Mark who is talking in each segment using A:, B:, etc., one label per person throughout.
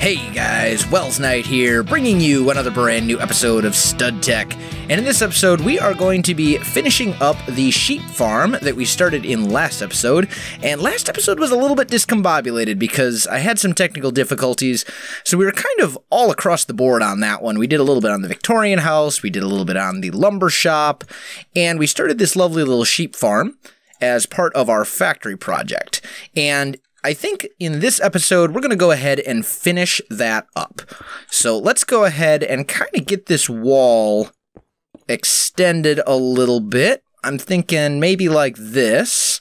A: Hey guys, Welsknight here, bringing you another brand new episode of Stud Tech. And in this episode, we are going to be finishing up the sheep farm that we started in last episode. And last episode was a little bit discombobulated because I had some technical difficulties. So we were kind of all across the board on that one. We did a little bit on the Victorian house, we did a little bit on the lumber shop, and we started this lovely little sheep farm as part of our factory project. And I think in this episode, we're going to go ahead and finish that up. So let's go ahead and kind of get this wall extended a little bit. I'm thinking maybe like this.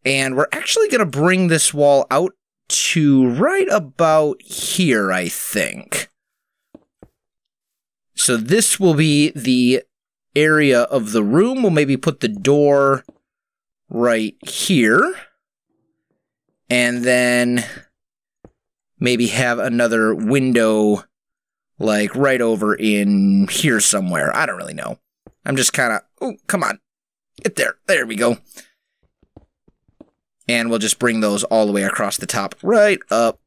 A: And we're actually going to bring this wall out to right about here, I think. So this will be the area of the room. We'll maybe put the door right here. And then maybe have another window like right over in here somewhere. I don't really know. I'm just kind of, oh, come on. Get there. There we go. And we'll just bring those all the way across the top right up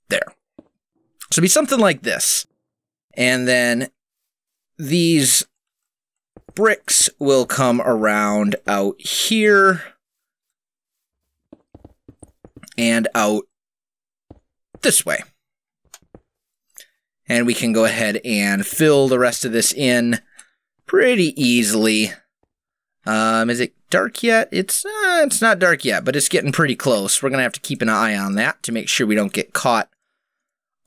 A: there. So it'll be something like this. And then these bricks will come around out here. And out this way. And we can go ahead and fill the rest of this in pretty easily. Is it dark yet? It's not dark yet, but it's getting pretty close. We're going to have to keep an eye on that to make sure we don't get caught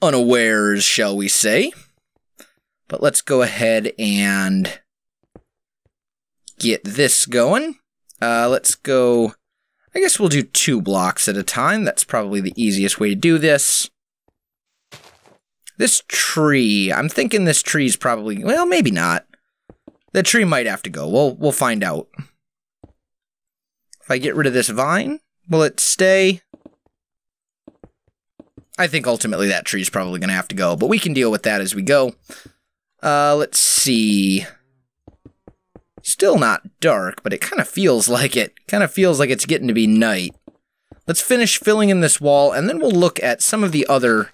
A: unawares, shall we say. But let's go ahead and get this going. Let's go... I guess we'll do 2 blocks at a time. That's probably the easiest way to do this. This tree, I'm thinking this tree's probably, well, maybe not. The tree might have to go. We'll find out. If I get rid of this vine, will it stay? I think ultimately that tree's probably going to have to go, but we can deal with that as we go. Let's see. Still not dark, but it kind of feels like it. Kind of feels like it's getting to be night. Let's finish filling in this wall, and then we'll look at some of the other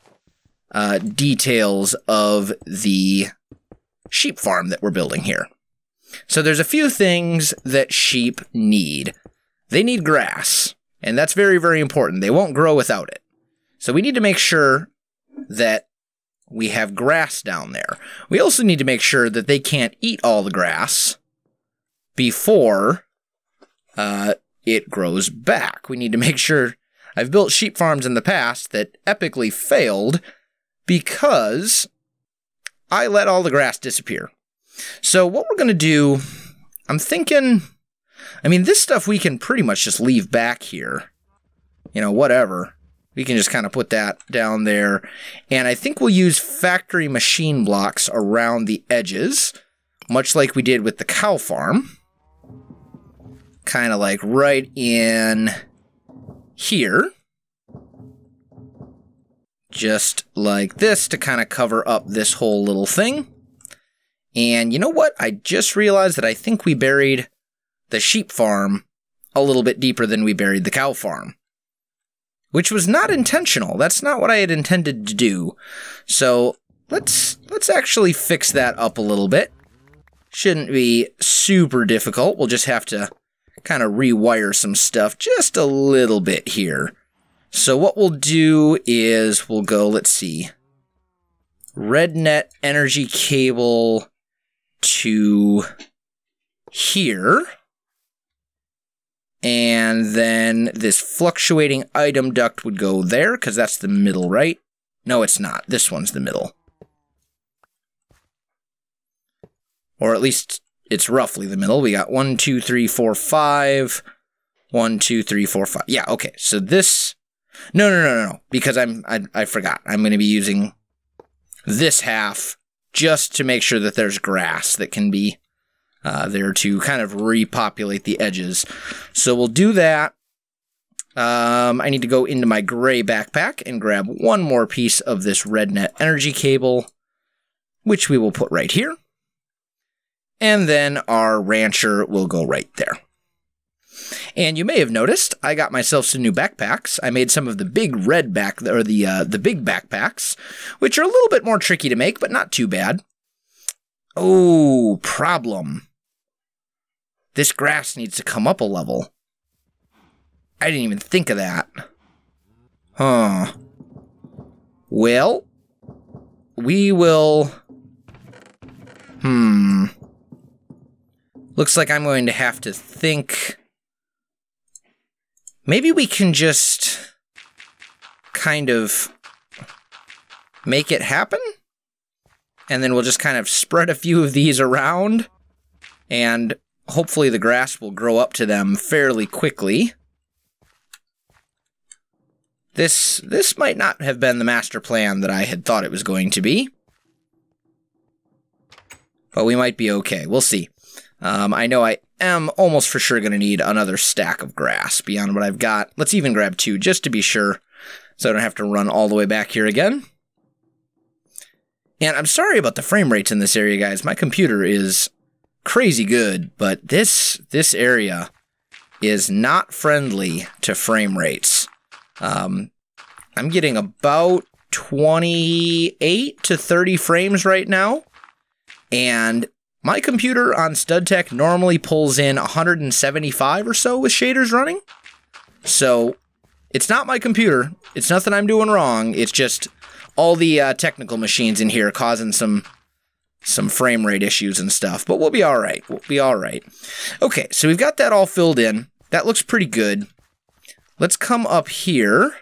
A: details of the sheep farm that we're building here. So there's a few things that sheep need. They need grass, and that's very, very important. They won't grow without it. So we need to make sure that we have grass down there. We also need to make sure that they can't eat all the grass before it grows back. We need to make sure. I've built sheep farms in the past that epically failed because I let all the grass disappear. So what we're going to do, I'm thinking, I mean, this stuff we can pretty much just leave back here. You know, whatever. We can just kind of put that down there. And I think we'll use factory machine blocks around the edges, much like we did with the cow farm. Kind of like right in here. Just like this to kind of cover up this whole little thing. And you know what? I just realized that I think we buried the sheep farm a little bit deeper than we buried the cow farm. Which was not intentional. That's not what I had intended to do. So let's actually fix that up a little bit. Shouldn't be super difficult. We'll just have to kind of rewire some stuff just a little bit here. So what we'll do is we'll go, let's see, red net energy cable to here. And then this fluctuating item duct would go there, because that's the middle, right? No, it's not. This one's the middle. Or at least it's roughly the middle. We got 1, 2, 3, 4, 5. 1, 2, 3, 4, 5. Yeah, okay. So this... No. Because I forgot. I'm going to be using this half just to make sure that there's grass that can be there to kind of repopulate the edges. So we'll do that. I need to go into my gray backpack and grab one more piece of this red net energy cable, which we will put right here. And then our rancher will go right there. And you may have noticed, I got myself some new backpacks. I made some of the big red the big backpacks, which are a little bit more tricky to make, but not too bad. Oh, problem. This grass needs to come up a level. I didn't even think of that. Huh. Well, we will... Looks like I'm going to have to think... Maybe we can just kind of make it happen? And then we'll just kind of spread a few of these around, and hopefully the grass will grow up to them fairly quickly. This might not have been the master plan that I had thought it was going to be. But we might be okay. We'll see. I know I am almost for sure going to need another stack of grass beyond what I've got. Let's even grab 2 just to be sure, so I don't have to run all the way back here again. And I'm sorry about the frame rates in this area, guys. My computer is crazy good, but this area is not friendly to frame rates. I'm getting about 28 to 30 frames right now, and my computer on StudTech normally pulls in 175 or so with shaders running. So it's not my computer. It's nothing I'm doing wrong. It's just all the technical machines in here causing some frame rate issues and stuff. But we'll be all right. We'll be all right. Okay, so we've got that all filled in. That looks pretty good. Let's come up here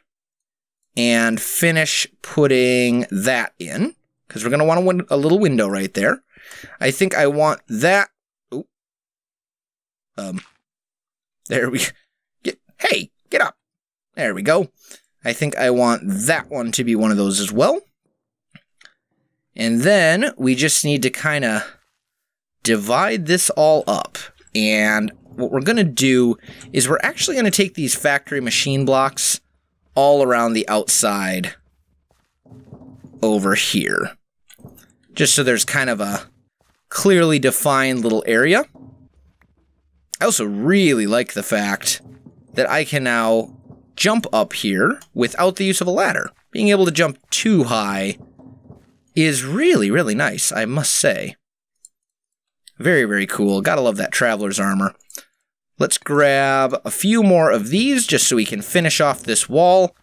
A: and finish putting that in, because we're going to want a little window right there. I think I want that. Ooh. There we Hey, get up. There we go. I think I want that one to be one of those as well. And then we just need to kind of divide this all up. And what we're going to do is we're actually going to take these factory machine blocks all around the outside over here. Just so there's kind of a clearly defined little area. I also really like the fact that I can now jump up here without the use of a ladder. Being able to jump too high is really, really nice, I must say. Very, very cool. Gotta love that traveler's armor. Let's grab a few more of these just so we can finish off this wall.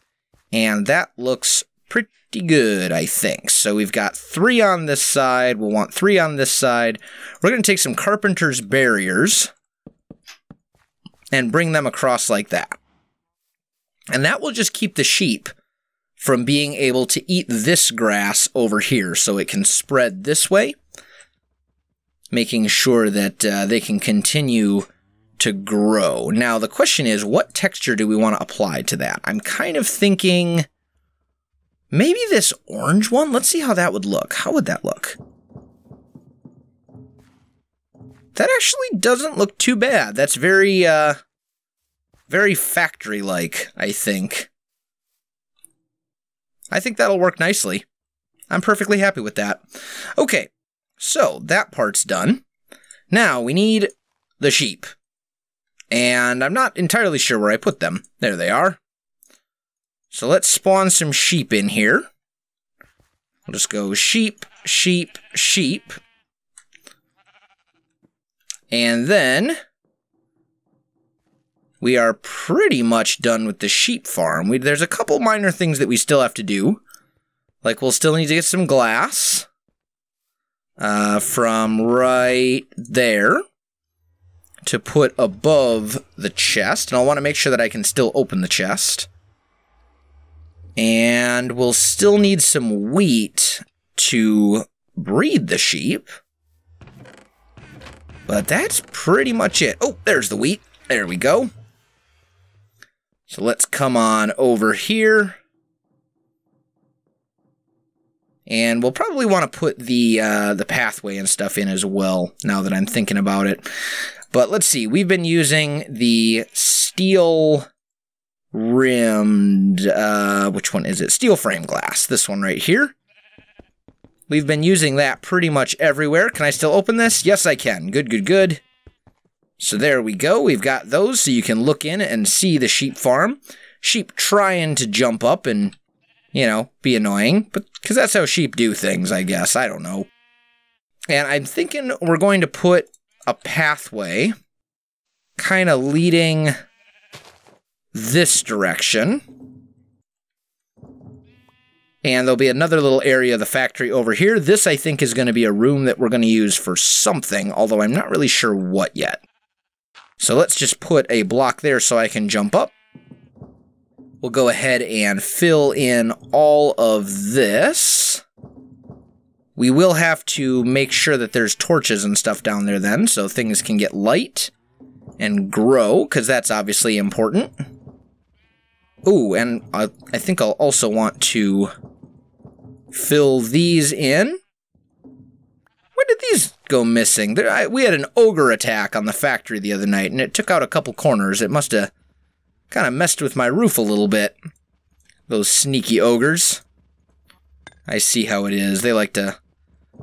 A: And that looks pretty good, I think. So we've got 3 on this side. We'll want 3 on this side. We're going to take some Carpenter's barriers and bring them across like that. And that will just keep the sheep from being able to eat this grass over here, so it can spread this way, making sure that they can continue to grow. Now, the question is, what texture do we want to apply to that? I'm kind of thinking maybe this orange one. Let's see how that would look. How would that look? That actually doesn't look too bad. That's very, very factory-like, I think. I think that'll work nicely. I'm perfectly happy with that. Okay, so that part's done. Now, we need the sheep. And I'm not entirely sure where I put them. There they are. So let's spawn some sheep in here. We'll just go sheep, sheep, sheep. And then we are pretty much done with the sheep farm. There's a couple minor things that we still have to do. Like, we'll still need to get some glass from right there to put above the chest. And I'll want to make sure that I can still open the chest. And we'll still need some wheat to breed the sheep. But that's pretty much it. Oh, there's the wheat. There we go. So let's come on over here. And we'll probably want to put the pathway and stuff in as well, now that I'm thinking about it. But let's see, we've been using the steel rimmed, which one is it? Steel frame glass, this one right here. We've been using that pretty much everywhere. Can I still open this? Yes, I can. Good, good, good. So there we go. We've got those so you can look in and see the sheep farm. Sheep trying to jump up and, you know, be annoying. But because that's how sheep do things, I guess. I don't know. And I'm thinking we're going to put a pathway kind of leading this direction. And there'll be another little area of the factory over here. This, I think, is going to be a room that we're going to use for something, although I'm not really sure what yet. So let's just put a block there so I can jump up. We'll go ahead and fill in all of this. We will have to make sure that there's torches and stuff down there then, so things can get light and grow, because that's obviously important. Ooh, and I think I'll also want to fill these in. When did these go missing? We had an ogre attack on the factory the other night, and it took out a couple corners. It must have kind of messed with my roof a little bit. Those sneaky ogres. I see how it is. They like to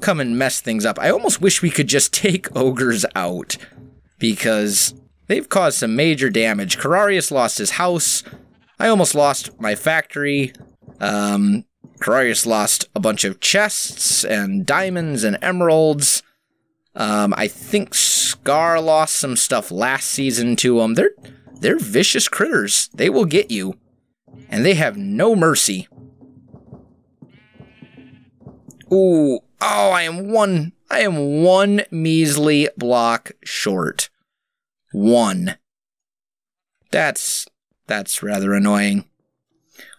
A: come and mess things up. I almost wish we could just take ogres out, because they've caused some major damage. Cararius lost his house. I almost lost my factory. Cararius lost a bunch of chests and diamonds and emeralds. I think Scar lost some stuff last season to them. They're vicious critters. They will get you. And they have no mercy. Ooh. Oh, I am one measly block short. One. That's rather annoying.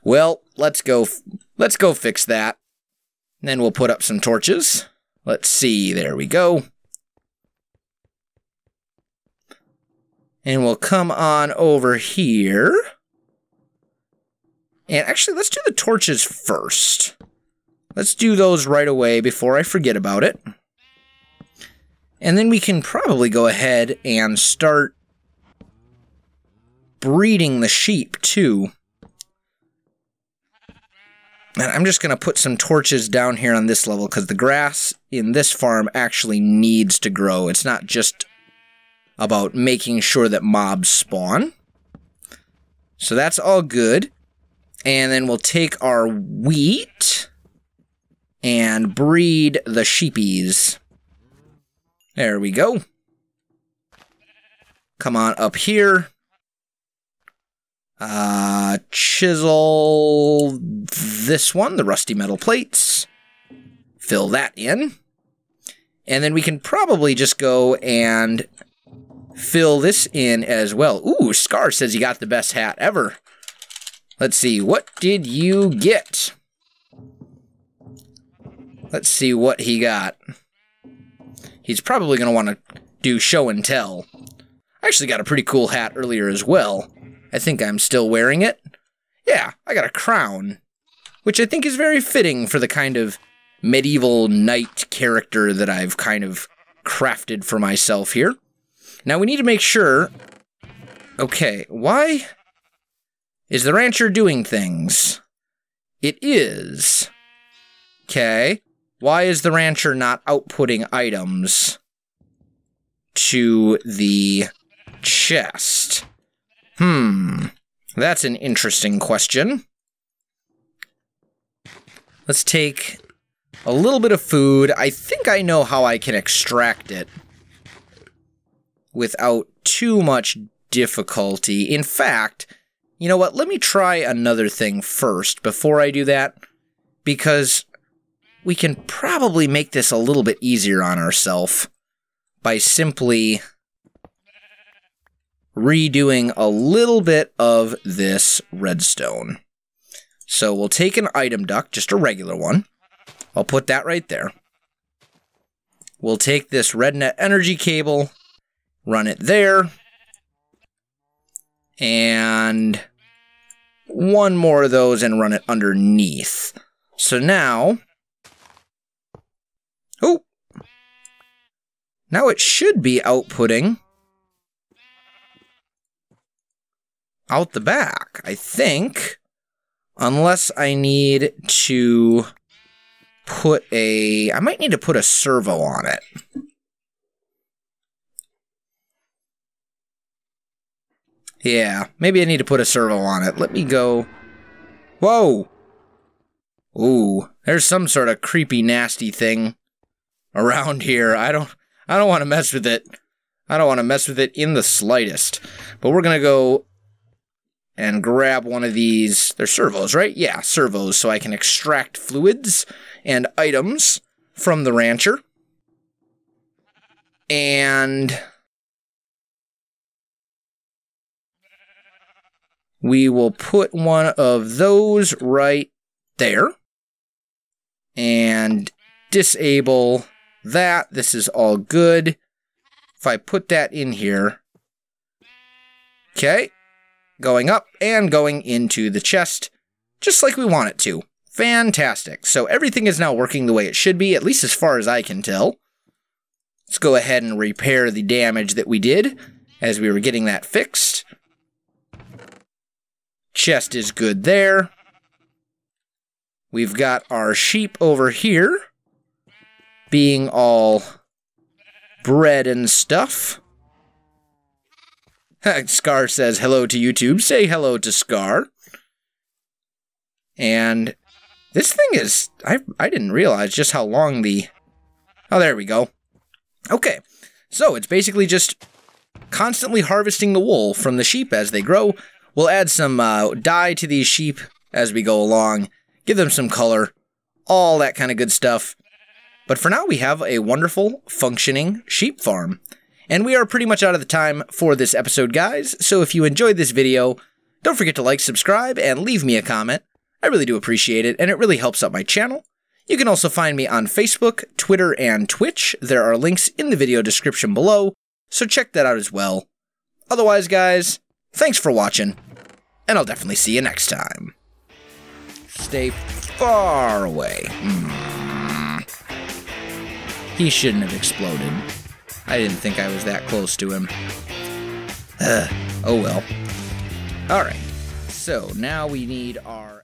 A: Well, let's go fix that. And then we'll put up some torches. Let's see, there we go. And we'll come on over here. And actually, let's do the torches first. Let's do those right away before I forget about it. And then we can probably go ahead and start breeding the sheep, too. And I'm just going to put some torches down here on this level, because the grass in this farm actually needs to grow. It's not just about making sure that mobs spawn. So that's all good. And then we'll take our wheat and breed the sheepies. There we go. Come on up here. Chisel this one, the rusty metal plates. Fill that in. And then we can probably just go and fill this in as well. Ooh, Scar says he got the best hat ever. Let's see, what did you get? Let's see what he got. He's probably going to want to do show and tell. I actually got a pretty cool hat earlier as well. I think I'm still wearing it. Yeah, I got a crown, which I think is very fitting for the kind of medieval knight character that I've kind of crafted for myself here. Now we need to make sure... Okay, why is the rancher doing things? It is. Okay, why is the rancher not outputting items to the chest? That's an interesting question. Let's take a little bit of food. I think I know how I can extract it without too much difficulty. In fact, you know what? Let me try another thing first before I do that, because we can probably make this a little bit easier on ourselves by simply redoing a little bit of this redstone. So we'll take an item duct, just a regular one. I'll put that right there. We'll take this red net energy cable, run it there, and one more of those and run it underneath. So now, oh, now it should be outputting out the back, I think, unless I need to put I might need to put a servo on it. Yeah, maybe I need to put a servo on it. Let me go. Whoa! Ooh, there's some sort of creepy, nasty thing around here. I don't want to mess with it. I don't want to mess with it in the slightest. But we're gonna go and grab one of these. They're servos, right? Yeah, servos, so I can extract fluids and items from the rancher. And we will put one of those right there. And disable that. This is all good. If I put that in here. Okay. Going up and going into the chest, just like we want it to. Fantastic. So everything is now working the way it should be, at least as far as I can tell. Let's go ahead and repair the damage that we did as we were getting that fixed. Chest is good there. We've got our sheep over here being all bred and stuff. Scar says hello to YouTube. Say hello to Scar. And this thing is... I didn't realize just how long the... Oh, there we go. Okay. So it's basically just constantly harvesting the wool from the sheep as they grow. We'll add some dye to these sheep as we go along. Give them some color. All that kind of good stuff. But for now, we have a wonderful, functioning sheep farm. And we are pretty much out of the time for this episode, guys. So if you enjoyed this video, don't forget to like, subscribe, and leave me a comment. I really do appreciate it, and it really helps out my channel. You can also find me on Facebook, Twitter, and Twitch. There are links in the video description below, so check that out as well. Otherwise, guys, thanks for watching, and I'll definitely see you next time. Stay far away. He shouldn't have exploded. I didn't think I was that close to him. Oh well. Alright, so now we need our...